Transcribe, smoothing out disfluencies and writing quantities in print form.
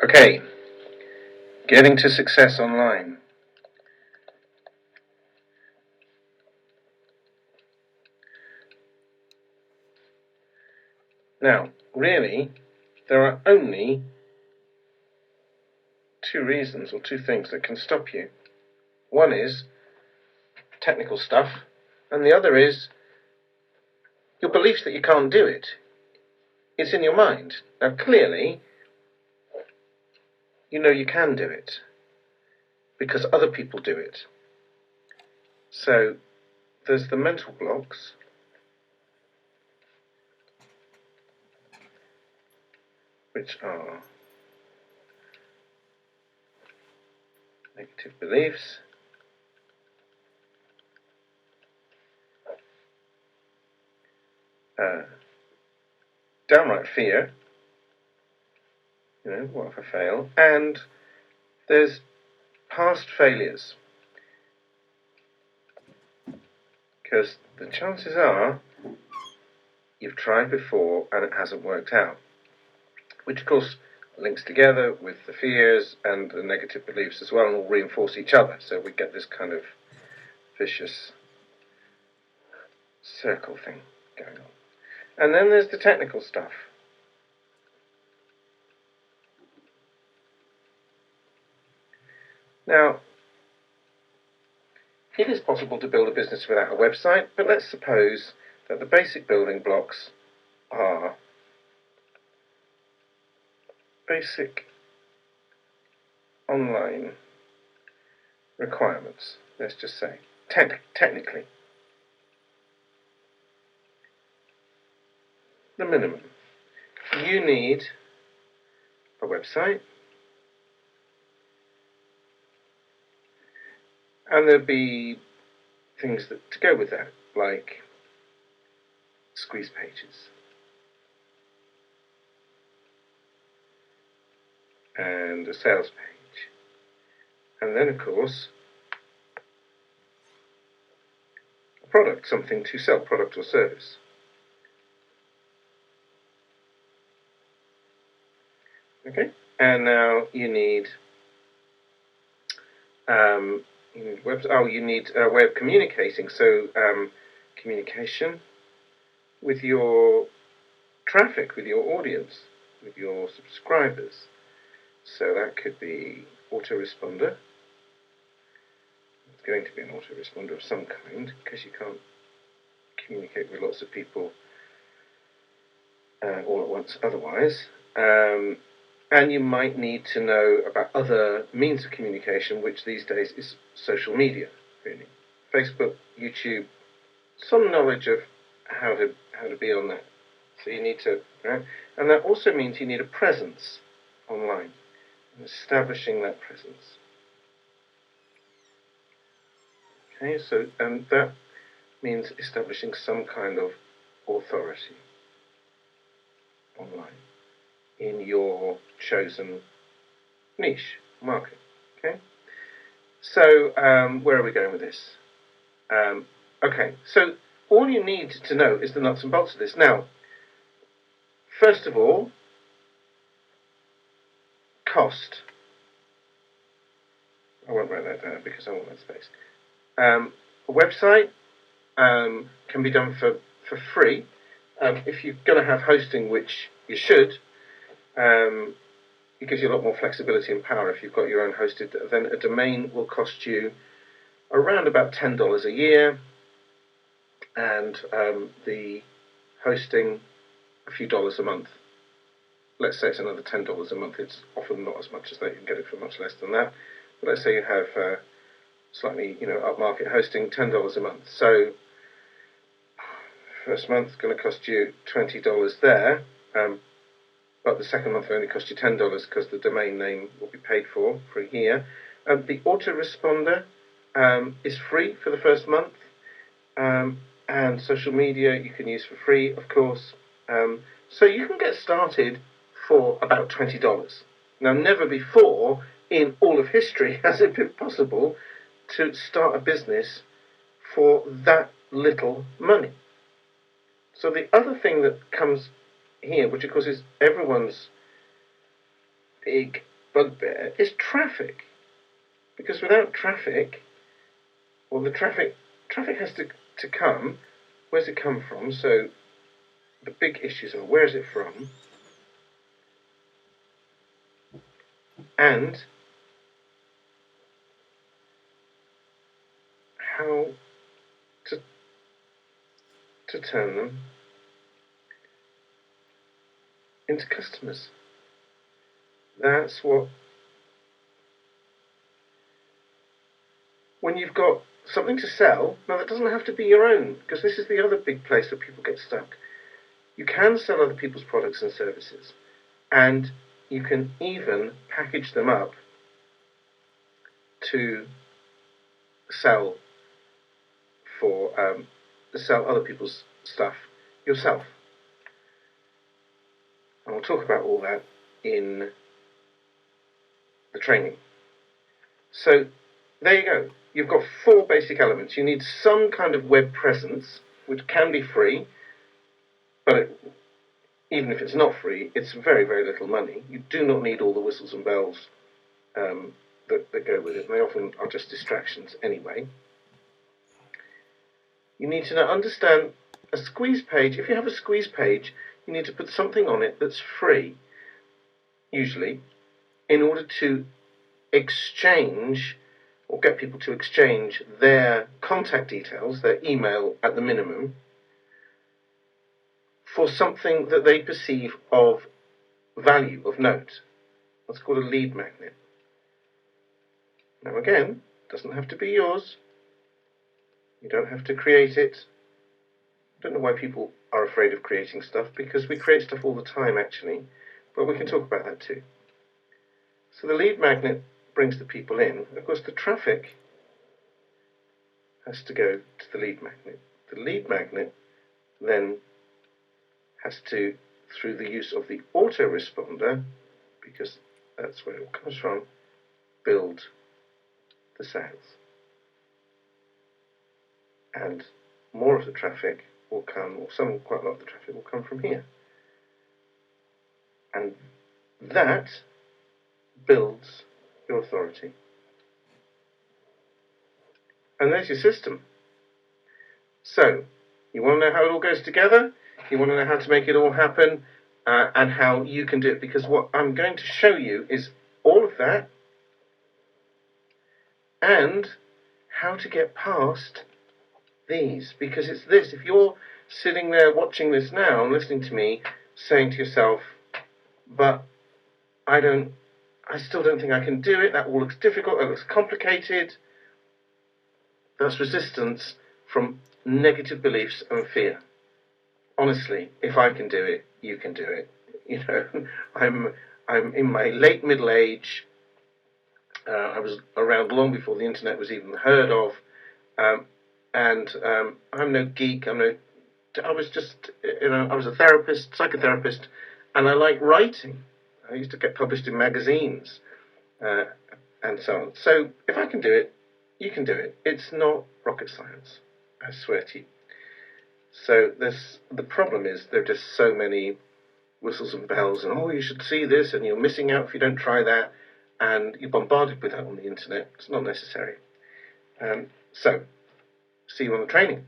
Okay, getting to success online. Now, really, there are only two reasons or two things that can stop you. One is technical stuff, and the other is your beliefs that you can't do it. It's in your mind. Now, clearly, you know you can do it because other people do it. So, there's the mental blocks, which are negative beliefs, downright fear, what if I fail, and there's past failures, because the chances are you've tried before and it hasn't worked out, which of course links together with the fears and the negative beliefs as well, and all reinforce each other, so we get this kind of vicious circle thing going on. And then there's the technical stuff. Now, it is possible to build a business without a website, but let's suppose that the basic building blocks are basic online requirements, let's just say, technically. The minimum. You need a website, and there'll be things to go with that, like squeeze pages, and a sales page, and then of course a product, something to sell, product or service. Okay, and now you need you need a way of communicating. So communication with your traffic, with your audience, with your subscribers. So that could be autoresponder. It's going to be an autoresponder of some kind, because you can't communicate with lots of people all at once otherwise. And you might need to know about other means of communication, which these days is social media, really. Facebook, YouTube, some knowledge of how to be on that. So you need to, and that also means you need a presence online, and establishing that presence. Okay, so that means establishing some kind of authority online in your chosen niche market. Okay, so where are we going with this? Okay, so all you need to know is the nuts and bolts of this. Now, first of all, cost. I won't write that down because I want that space. A website can be done for free. If you're going to have hosting, which you should, it gives you a lot more flexibility and power if you've got your own hosted. Then a domain will cost you around about $10 a year, and the hosting a few dollars a month. Let's say it's another $10 a month. It's often not as much as that. You can get it for much less than that. But let's say you have slightly, upmarket hosting, $10 a month. So first month is going to cost you $20 there, but the second month will only cost you $10 because the domain name will be paid for a year. The autoresponder is free for the first month, and social media you can use for free, of course. So you can get started for about $20. Now, never before in all of history has it been possible to start a business for that little money. So the other thing that comes here, which of course is everyone's big bugbear is traffic. Because without traffic, well, the traffic has to come. Where's it come from? So the big issues are, where is it from? And how to turn them into customers. That's what, when you've got something to sell, now that doesn't have to be your own, because this is the other big place that people get stuck. You can sell other people's products and services, and you can even package them up to sell other people's stuff yourself. And we'll talk about all that in the training. So there you go. You've got 4 basic elements. You need some kind of web presence, which can be free, but even if it's not free, it's very, very little money. You do not need all the whistles and bells that go with it. They often are just distractions anyway. You need to understand a squeeze page. If you have a squeeze page, you need to put something on it that's free, usually, in order to exchange or get people to exchange their contact details, their email at the minimum, for something that they perceive of value, of note. That's called a lead magnet. Now again, it doesn't have to be yours. You don't have to create it. I don't know why people are afraid of creating stuff, because we create stuff all the time actually, but we can talk about that too. So the lead magnet brings the people in. Of course, the traffic has to go to the lead magnet. The lead magnet then has to, through the use of the autoresponder, because that's where it all comes from, build the sales. And more of the traffic will come, or quite a lot of the traffic will come from here. And that builds your authority. And there's your system. So, you want to know how it all goes together? You want to know how to make it all happen, and how you can do it, because what I'm going to show you is all of that, and how to get past these, because it's this. If you're sitting there watching this now and listening to me, saying to yourself, but I still don't think I can do it, that all looks difficult, that looks complicated, that's resistance from negative beliefs and fear. Honestly, if I can do it, you can do it. You know, I'm in my late middle age. I was around long before the internet was even heard of, and I'm no geek. I was just, I was a therapist, psychotherapist, and I like writing. I used to get published in magazines, and so on. So if I can do it, you can do it. It's not rocket science, I swear to you. So the problem is there are just so many whistles and bells, and oh, you should see this, and you're missing out if you don't try that, and you're bombarded with that on the internet. It's not necessary. So, see you on the training.